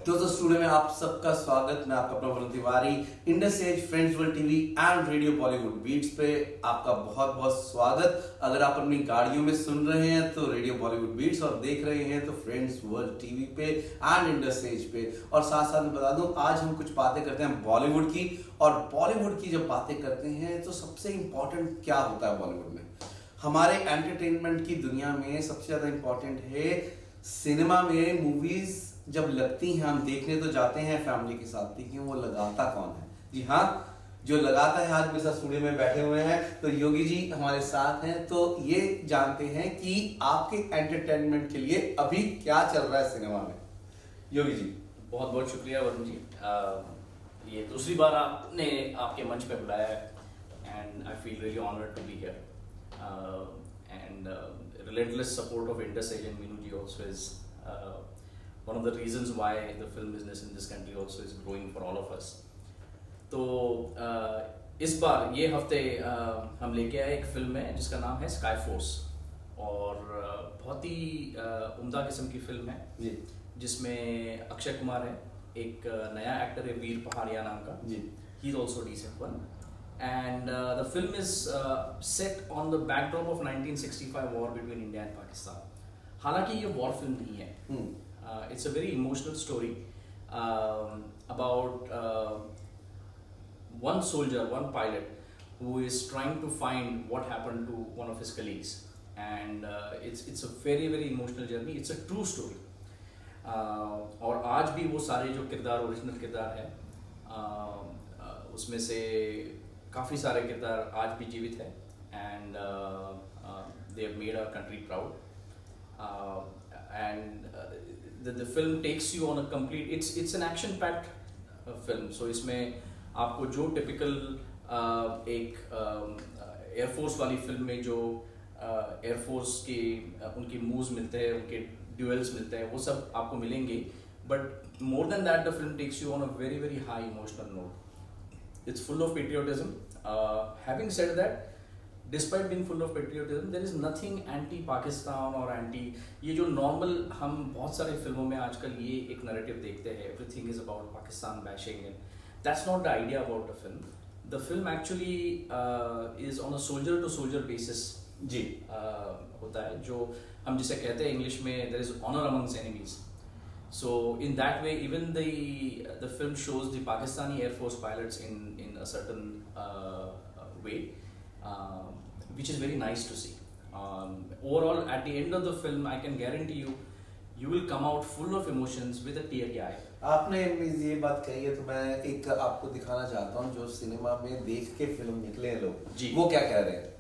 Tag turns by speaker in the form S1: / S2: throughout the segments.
S1: दोस्तों स्टूडियो में आप सबका स्वागत। मैं आपका अपना Varun Tiwari. Indus Age, Friends World TV and Radio Bollywood Beats पे आपका बहुत बहुत स्वागत। अगर आप अपनी गाड़ियों में सुन रहे हैं तो रेडियो बॉलीवुड बीट्स, और देख रहे हैं तो फ्रेंड्स वर्ल्ड टीवी पे एंड इंडस एज पे। और साथ साथ में बता दूं, आज हम कुछ बातें करते हैं बॉलीवुड की। और बॉलीवुड की जब बातें करते हैं तो सबसे इंपॉर्टेंट क्या होता है बॉलीवुड में? हमारे एंटरटेनमेंट की दुनिया में सबसे ज्यादा इंपॉर्टेंट है सिनेमा में मूवीज जब लगती हैं, हम देखने तो जाते हैं फैमिली के साथ, लेकिन वो लगाता कौन है? जी हाँ, जो लगाता है आज मेरे साथ स्टूडियो में बैठे हुए हैं। तो योगी जी हमारे साथ हैं, तो ये जानते हैं कि आपके एंटरटेनमेंट के लिए अभी क्या चल रहा है सिनेमा में। योगी जी
S2: बहुत बहुत शुक्रिया वरुण जी। ये दूसरी बार आपने आपके मंच पे बुलाया है and I feel really honoured to be here and relentless support of Indus Age and Meenu ji also is one of the reasons why the film business in this country also is growing for all of us. तो इस बार ये हफ्ते हम लेके आए एक film है जिसका नाम है स्काई फोर्स, और बहुत ही उम्दा किस्म की फिल्म है
S1: जी,
S2: जिसमें अक्षय कुमार है, एक नया एक्टर है वीर पहाड़िया नाम का
S1: ji.
S2: He is also decent one, and the film is set on the backdrop of 1965 war between India and Pakistan. हालांकि ये वॉर फिल्म नहीं है, it's a very emotional story about one soldier, one pilot who is trying to find what happened to one of his colleagues, and it's a very very emotional journey. It's a true story. और आज भी वो सारे जो किरदार original किरदार है उसमें से काफ़ी सारे किरदार आज भी जीवित है, and they have made our country proud, and the film takes you on a complete, it's an action packed film. So इसमें आपको जो टिपिकल एक एयरफोर्स वाली फिल्म में जो एयरफोर्स के उनके मूव्स मिलते हैं, उनके ड्यूएल्स मिलते हैं, वो सब आपको मिलेंगे. But more than that the film takes you on a very very high emotional note. It's full of patriotism. Having said that, despite being full of patriotism, there is nothing anti-Pakistan or anti. ये जो normal हम बहुत सारे फिल्मों में आजकल ये एक narrative देखते हैं, everything is about Pakistan bashing, and that's not the idea about the film. The film actually is on a soldier to soldier basis.
S1: जी
S2: होता है जो हम जिसे कहते हैं इंग्लिश में there is honor amongst enemies. So in that way, even the film shows the Pakistani Air Force pilots in a certain way, which is very nice to see. Overall, at the end of the film, I can guarantee you will come out full of emotions with a teary eye.
S1: आपने ये बात कही है तो मैं एक आपको दिखाना चाहता हूँ जो सिनेमा में देख के फिल्म निकले हैं लोग
S2: जी,
S1: वो क्या कह रहे हैं।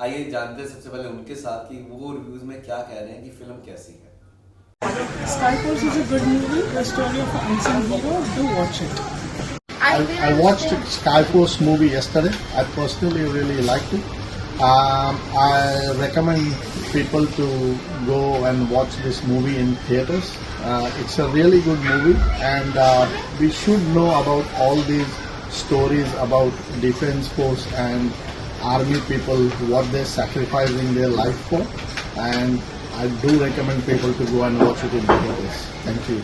S1: आइए जानते हैं सबसे पहले उनके साथ कि वो रिव्यूज में क्या कह रहे हैं कि फिल्म कैसी है।
S3: Sky Force is a good movie, the story of an unsung hero. Do watch it.
S4: I watched Sky Force movie yesterday. I personally really liked it. I recommend people to go and watch this movie in theaters. It's a really good movie, and we should know about all these stories about defense force and army people, what they're sacrificing their life for, and I do recommend people to go and watch it in theaters. Thank you.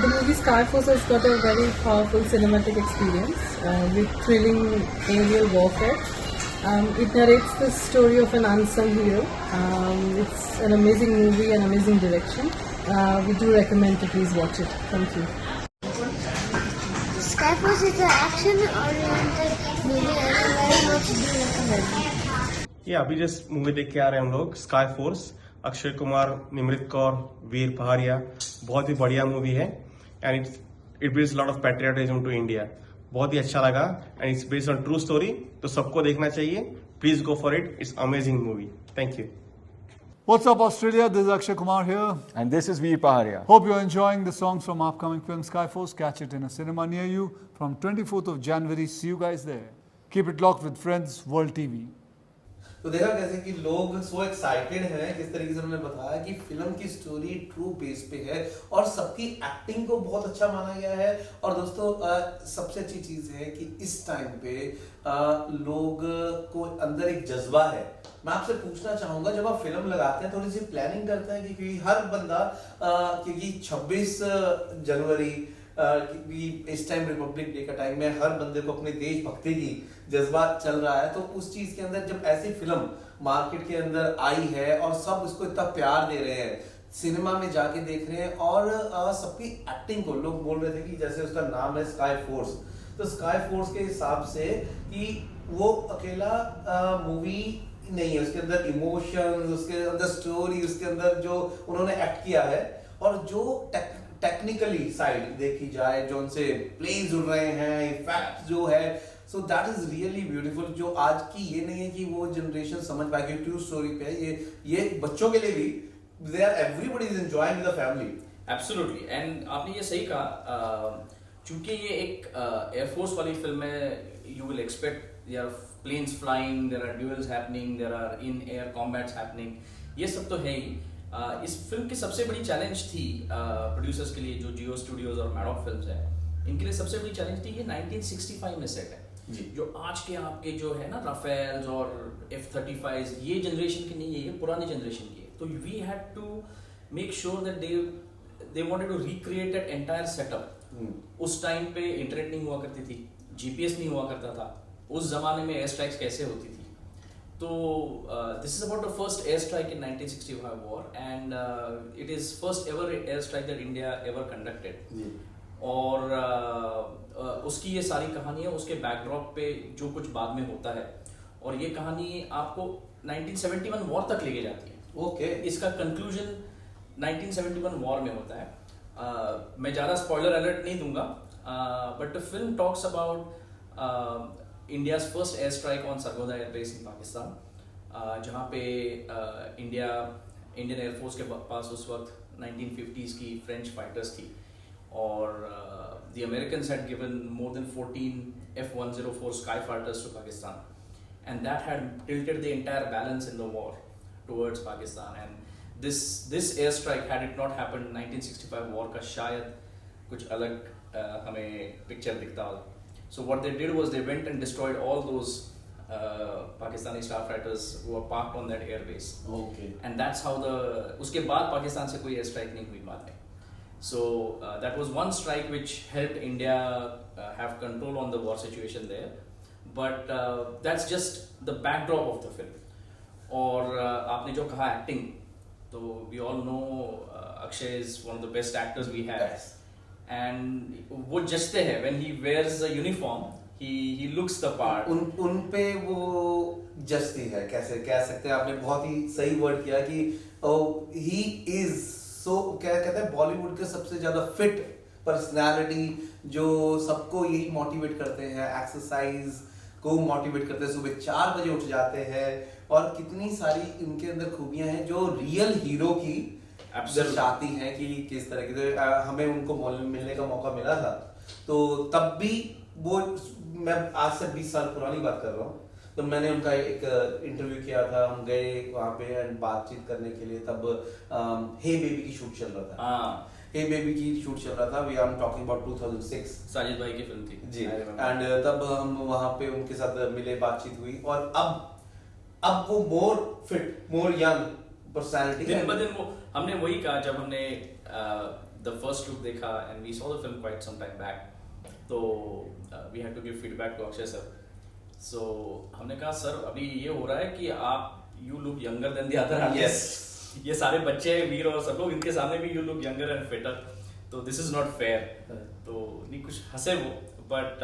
S3: The movie Sky Force has got a very powerful cinematic experience with thrilling aerial warfare. It narrates the story of an unsung hero. It's an amazing movie and amazing direction. We do recommend to please watch it. Thank you.
S5: Sky Force is an action-oriented movie and I very much do recommend.
S6: ये अभी just movie देख के आ रहे हैं हम लोग, Sky Force. Akshay Kumar, Nimrat Kaur, Veer Pahariya, बहुत ही बढ़िया मूवी है and it brings lot of patriotism to India. बहुत ही अच्छा लगा and it's based on true story, तो सबको देखना चाहिए. Please go for it, it's amazing movie. Thank you.
S7: What's up, Australia? This is Akshay Kumar here.
S8: And this is Veer Paharia.
S7: Hope you're enjoying the songs from upcoming film Sky Force. Catch it in a cinema near you from 24th of January. See you guys there. Keep it locked with Friends World TV.
S1: तो देखा कैसे कि लोग so excited हैं, किस तरीके से उन्होंने बताया कि फिल्म की स्टोरी ट्रू बेस पे है और सबकी एक्टिंग को बहुत अच्छा माना गया है। और दोस्तों सबसे अच्छी चीज है कि इस टाइम पे लोग को अंदर एक जज्बा है। मैं आपसे पूछना चाहूंगा, जब आप फिल्म लगाते हैं थोड़ी सी प्लानिंग करते हैं, क्योंकि हर बंदा क्योंकि 26 जनवरी क्योंकि इस टाइम रिपब्लिक डे का टाइम है, हर बंदे को अपने देशभक्ति की जज्बा चल रहा है, तो उस चीज के अंदर जब ऐसी फिल्म मार्केट के अंदर आई है और सब उसको इतना प्यार दे रहे हैं, सिनेमा में जाके देख रहे हैं और सबकी एक्टिंग को लोग बोल रहे थे कि जैसे उसका नाम है स्काई फोर्स, तो स्काई फोर्स के हिसाब से कि वो अकेला मूवी नहीं है, उसके अंदर इमोशंस, उसके अंदर स्टोरी, उसके अंदर जो उन्होंने एक्ट किया है और जो टेक्निकली साइड देखी जाए, जो उनसे प्लेन्स उड़ रहे हैं, इफेक्ट जो है, so that is really beautiful. जो आज की ये नहीं है कि वो जनरेशन समझ पाएगी, ट्रू स्टोरी पे है ये बच्चों के लिए भी, they are everybody is enjoying with the family.
S2: Absolutely, and आपने ये सही कहा, चूंकि ये एक एयरफोर्स वाली फिल्म है, you will expect there are planes flying, there are duels happening, there are in air combats happening, ये सब तो है ही। इस फिल्म की सबसे बड़ी चैलेंज थी प्रोड्यूसर्स के लिए, जो जियो स्टूडियोज और मैडॉक फिल्म्स है, इनके लिए सबसे बड़ी चैलेंज थी, ये 1965 में सेट है जी। जो आज के आपके जो है ना राफेल्स और F-35, ये जनरेशन की नहीं है, ये पुरानी जनरेशन की है। तो we had to make sure that they wanted to recreate that entire setup. उस टाइम पे इंटरनेट नहीं हुआ करती थी, GPS नहीं हुआ करता था, उस जमाने में एयर स्ट्राइक्स कैसे होती थी। तो this is about the first air strike in 1965 war, and it is first ever air strike that India ever conducted. और उसकी ये सारी कहानी है, उसके बैकड्रॉप पे जो कुछ बाद में होता है, और ये कहानी आपको 1971 वॉर तक लेके जाती है।
S1: ओके,
S2: इसका कंक्लूजन 1971 वॉर में होता है। मैं ज़्यादा स्पॉइलर अलर्ट नहीं दूंगा, but the film talks about India's first air strike on Sargodha airbase in Pakistan, जहाँ पे इंडियन एयरफोर्स के पास उस वक्त 1950s की फ्रेंच फाइटर्स थी, और the Americans had given more than 14 F-104 Skyfighters to Pakistan, and that had tilted the entire balance in the war towards Pakistan. And this airstrike, had it not happened, 1965 war का शायद कुछ अलग हमें picture दिखता होगा। So what they did was they went and destroyed all those Pakistani starfighters who were parked on that airbase.
S1: Okay.
S2: And that's how उसके बाद पाकिस्तान से कोई airstrike नहीं हुई बाद में। So that was one strike which helped India have control on the war situation there. But that's just the backdrop of the film. और आपने जो कहा acting, तो we all know Akshay is one of the best actors we have.
S1: Yes.
S2: And वो जचते हैं, when he wears a uniform, he looks the part.
S1: उन पे वो जचती है, कैसे कह सकते हैं, आपने बहुत ही सही वर्ड किया कि he is so, क्या कहते हैं, बॉलीवुड के सबसे ज्यादा फिट पर्सनालिटी, जो सबको यही मोटिवेट करते हैं, एक्सरसाइज को मोटिवेट करते हैं, सुबह 4 बजे उठ जाते हैं, और कितनी सारी इनके अंदर खूबियां हैं जो रियल हीरो की दर्शाती हैं कि किस तरह की। हमें उनको मिलने का मौका मिला था, तो तब भी वो, मैं आज से 20 साल पुरानी बात कर रहा हूँ, तो मैंने उनका एक इंटरव्यू किया था, हम गए वहाँ पे एंड बातचीत करने के लिए, तब हे बेबी की शूट चल रहा था। हे बेबी की शूट चल रहा था, we are talking about 2006,
S2: Sajid bhai की फिल्म थी
S1: जी। एंड तब हम वहाँ पे उनके साथ मिले, बातचीत हुई, और अब वो more fit, more young personality,
S2: दिन ब दिन वो, हमने वही कहा जब हमने द फर्स्ट लुक देखा, and we saw the film quite some time back, तो we had to give feedback to Akshay sir. So हमने कहा सर अभी ये हो रहा है कि आप you look younger than the other artist, ये सारे बच्चे वीर और सब लोग, इनके सामने भी you look younger and fitter, तो दिस इज नॉट फेयर। तो नहीं कुछ हंसे वो, बट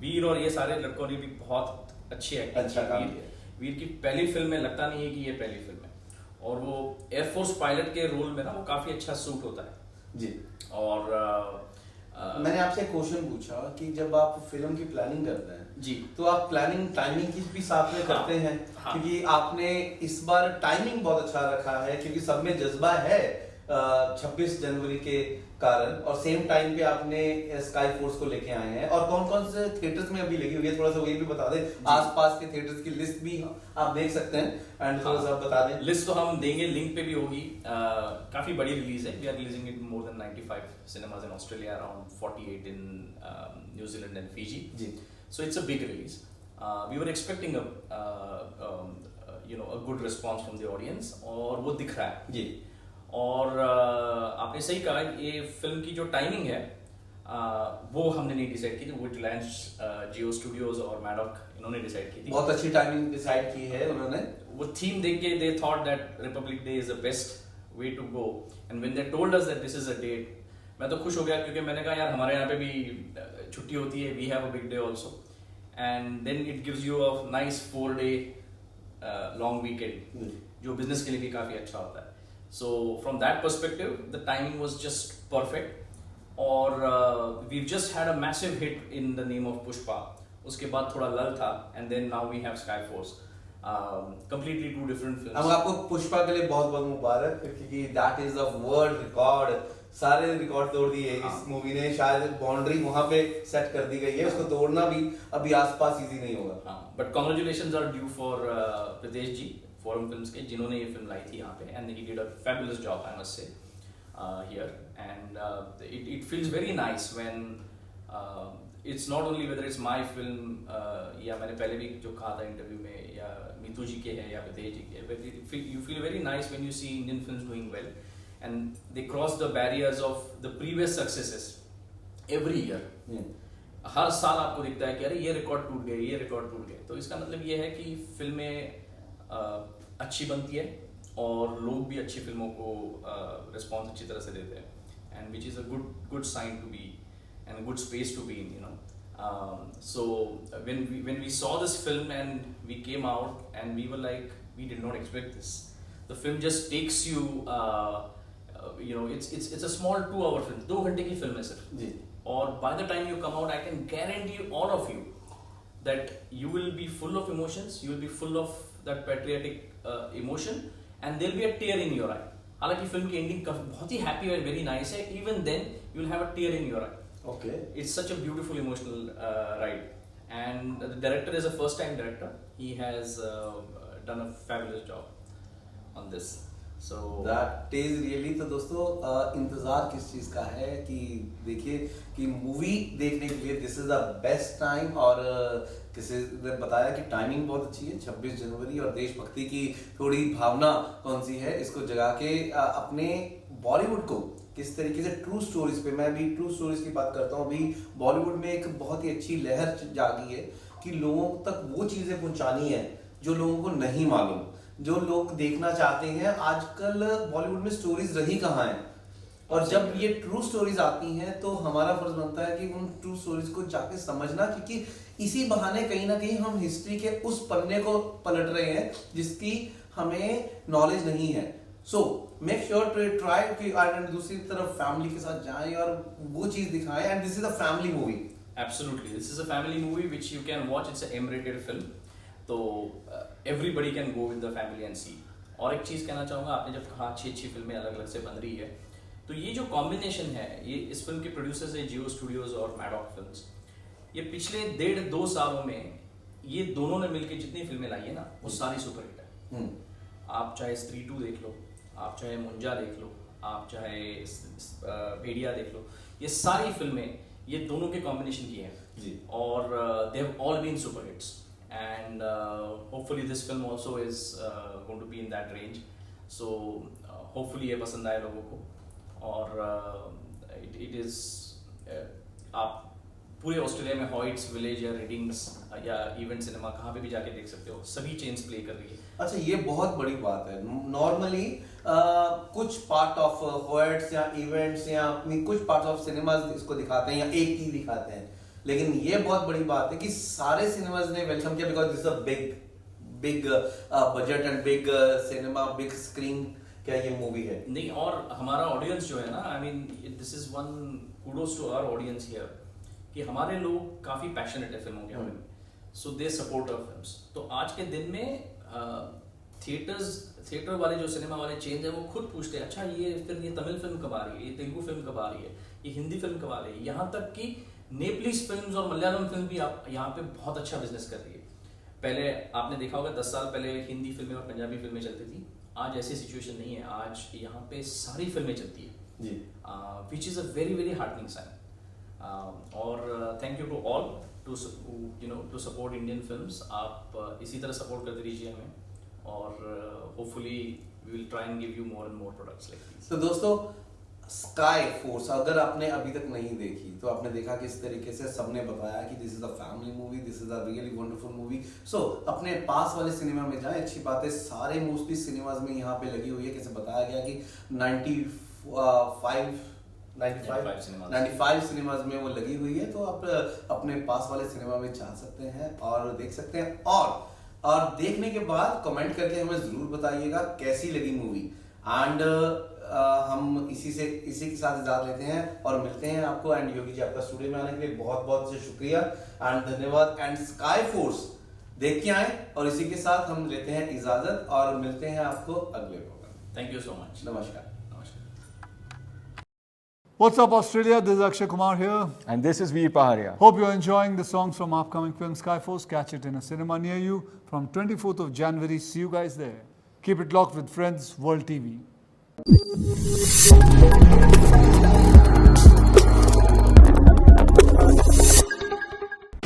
S2: वीर और ये सारे लड़कों ने भी बहुत अच्छी एक्टिंग की। वीर की पहली फिल्म में लगता नहीं है कि ये पहली फिल्म है, और वो एयरफोर्स पायलट के रोल में ना वो काफी अच्छा सूट होता है जी। और
S1: मैंने आपसे एक क्वेश्चन पूछा कि जब आप फिल्म की प्लानिंग करते हैं
S2: जी,
S1: तो आप प्लानिंग टाइमिंग की भी साथ में करते हैं? क्योंकि आपने इस बार टाइमिंग बहुत अच्छा रखा है, क्योंकि सब में जज्बा है 26 जनवरी के कारण, और सेम टाइम पे आपने स्काई फोर्स को लेके आए हैं, और कौन कौन से थिएटर्स में अभी लगी हुई है, थोड़ा सा वही भी बता दें, आसपास के थिएटर्स की लिस्ट भी आप देख सकते हैं, एंड थोड़ा सा बता दें।
S2: लिस्ट तो हम देंगे, लिंक पे भी होगी। काफी बड़ी रिलीज है, we are releasing it more than 95 cinemas in Australia, around 48 in New Zealand and Fiji.
S1: जी,
S2: So it's a big release. We were expecting a good response from the audience, और वो दिख रहा है
S1: जी।
S2: और आपने सही कहा, ये फिल्म की जो टाइमिंग है वो हमने नहीं डिसाइड की थी, वो रिलायंस जियो स्टूडियोज और मैडॉक इन्होंने डिसाइड की थी।
S1: बहुत अच्छी टाइमिंग डिसाइड की है उन्होंने।
S2: वो थीम देख के they thought that Republic Day is the best way to go, and when they told us that this is a date, मैं तो खुश हो गया, क्योंकि मैंने कहा यार हमारे यहाँ पे भी छुट्टी होती है, we have a big day also, and then it gives you a nice 4-day long weekend, जो बिजनेस के लिए भी काफी अच्छा होता है। So from that perspective, the timing was just perfect. और we've just had a massive hit in the name of Pushpa. उसके बाद थोड़ा लल था, and then now we have Sky Force. Completely two different films.
S1: हम आपको पुष्पा के लिए बहुत बहुत मुबारक, क्योंकि that is a world record. सारे रिकॉर्ड तोड़ दिए इस मूवी ने, शायद बाउंड्री वहां पे सेट कर दी गई है, उसको तोड़ना भी अभी आसपास इजी नहीं होगा।
S2: But congratulations are due for Pritesh ji, Forum Films के, जिन्होंने ये फिल्म लाई थी यहाँ पे, and he did a fabulous job, I must say, here, and it feels very nice when it's not only whether it's my film, या मैंने पहले भी जो कहा था इंटरव्यू में, या मीतू जी के है या प्रीतेश जी के, but you feel very nice when you see Indian films doing well, and they cross the barriers of the previous successes every year. हर साल आपको दिखता है कि अरे ये रिकॉर्ड टूट गए, ये रिकॉर्ड टूट गए, तो इसका मतलब ये है कि फिल्में अच्छी बनती है और लोग भी अच्छी फिल्मों को रिस्पॉन्स अच्छी तरह से देते हैं, and which is a good sign to be and good space to be in, you know. So when we saw this film and we came out and we were like, we did not expect this. The film just takes you, it's a small 2-hour film, 2 घंटे की film है सिर्फ
S1: जी,
S2: और by the time you come out, I can guarantee all of you that you will be full of emotions, you will be full of that patriotic emotion, and there'll be a tear in your eye. हालांकि film की ending बहुत ही happy और very nice है, even then you will have a tear in your eye.
S1: Okay.
S2: It's such a beautiful emotional ride, and the director is a first-time director. He has done a fabulous job on this. So
S1: that is really, तो दोस्तों इंतजार किस चीज का है कि देखिए कि मूवी देखने के लिए this is the best time, और किसी ने बताया कि टाइमिंग बहुत अच्छी है, 26 जनवरी, और देशभक्ति की थोड़ी भावना कौन सी है इसको जगा के अपने बॉलीवुड को किस तरीके से ट्रू स्टोरीज पे, मैं भी ट्रू स्टोरीज की बात करता हूँ, अभी बॉलीवुड में एक बहुत ही अच्छी लहर जागी है कि लोगों तक वो चीजें पहुंचानी है जो लोगों को नहीं मालूम, जो लोग देखना चाहते हैं। आजकल बॉलीवुड में स्टोरीज रही कहाँ हैं, और जब ये ट्रू स्टोरीज आती हैं तो हमारा फर्ज बनता है कि उन ट्रू स्टोरीज को जाके समझना, क्योंकि इसी बहाने कहीं ना कहीं हम हिस्ट्री के उस पन्ने को पलट रहे हैं जिसकी हमें नॉलेज नहीं है। So make sure to try कि दूसरी तरफ फैमिली के साथ जाएं और वो चीज दिखाएं, and this is a family movie.
S2: Absolutely, this is a family movie which you can watch. It's a M-rated film, तो everybody can go with the family and see. और एक चीज कहना चाहूँगा, आपने जब कहा अच्छी फिल्में अलग अलग से बन रही है, तो ये जो कॉम्बिनेशन है, ये इस फिल्म के प्रोड्यूसर्स है जियो स्टूडियोज और मैडॉक फिल्म्स। ये पिछले 1.5-2 सालों में ये दोनों ने मिलकर जितनी फिल्में लाई है ना, वो सारी सुपरहिट है। आप चाहे स्त्री 2 देख लो, आप चाहे मुंजा देख लो, आप चाहे भेड़िया देख लो, ये सारी फिल्में ये दोनों के कॉम्बिनेशन की हैं
S1: जी, और
S2: they have all been super hits, and hopefully this film also is going to be in that range. So hopefully ये पसंद आए लोगों को, और it is आप पूरे ऑस्ट्रेलिया में हॉइट्स विलेज या रीडिंग्स या इवेंट सिनेमा कहाँ पे भी जाके देख सकते हो, सभी चेन्स प्ले कर रही है।
S1: अच्छा, ये बहुत बड़ी बात है। नॉर्मली कुछ पार्ट ऑफ हॉइट्स या इवेंट्स या अपनी कुछ पार्ट ऑफ सिनेमाज इसको दिखाते हैं या एक ही दिखाते हैं, लेकिन ये बहुत बड़ी बात है कि सारे सिनेमाज ने वेलकम किया, because this a big budget and big cinema, big screen क्या ये मूवी है।
S2: नहीं, और हमारा ऑडियंस जो है ना, I mean this is one kudos to our audience here, कि हमारे लोग काफी पैशनेट है फिल्मों के बारे में, सो दे सपोर्ट आवर फिल्म्स। तो आज के दिन में थिएटर वाले जो सिनेमा वाले चेंज है वो खुद पूछते हैं, अच्छा ये तमिल फिल्म कब आ रही है, ये तेलुगु फिल्म कब आ रही है, ये हिंदी फिल्म कब आ रही है। यहाँ तक कि नेपलीज फिल्म्स और मलयालम फिल्म भी आप यहाँ पे बहुत अच्छा बिजनेस कर रही है। पहले आपने देखा होगा 10 साल पहले हिंदी फिल्में और पंजाबी फिल्में चलती थी, आज ऐसी सिचुएशन नहीं है, आज यहाँ पे सारी फिल्में चलती है
S1: जी,
S2: which is a very very heartening sign. और thank you to all to support Indian films. आप इसी तरह सपोर्ट करते रहिए हमें और hopefully we will try and give you more and more products like this.
S1: तो दोस्तों स्काई फोर्स अगर आपने अभी तक नहीं देखी तो आपने देखा कि इस तरीके से सबने बताया कि this is a family movie, this is a really wonderful movie. So अपने पास वाले सिनेमा में जाएं, अच्छी बात है, सारे मोस्टली सिनेमाज में यहाँ पे लगी हुई है। कैसे बताया गया कि 95 सिनेमाज में वो लगी हुई है, तो आप अपने पास वाले सिनेमा में जा सकते हैं और देख सकते हैं। और देखने के बाद कमेंट करके हमें जरूर बताइएगा कैसी लगी मूवी। एंड हम इसी के साथ इजाजत लेते हैं और मिलते हैं आपको। एंड योगी जी, आपका स्टूडियो में आने के लिए बहुत बहुत शुक्रिया एंड धन्यवाद। एंड स्काई फोर्स देख के आए और इसी के साथ हम लेते हैं इजाजत और मिलते हैं आपको अगले programme.
S2: Thank you so much.
S1: नमस्कार।
S7: What's up, Australia? This is Akshay Kumar here.
S8: And this is Veer Paharia.
S7: Hope you're enjoying the songs from upcoming film Skyforce. Catch it in a cinema near you from 24th of January. See you guys there. Keep it locked with Friends World TV.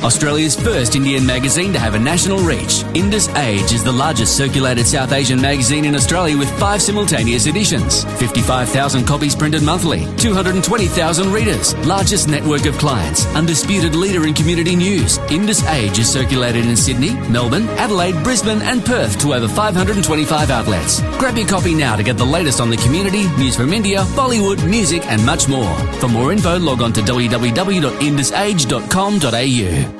S9: Australia's first Indian magazine to have a national reach, Indus Age is the largest circulated South Asian magazine in Australia with 5 simultaneous editions, 55,000 copies printed monthly, 220,000 readers, largest network of clients, undisputed leader in community news. Indus Age is circulated in Sydney, Melbourne, Adelaide, Brisbane and Perth to over 525 outlets. Grab your copy now to get the latest on the community, news from India, Bollywood, music and much more. For more info, log on to www.indusage.com.au.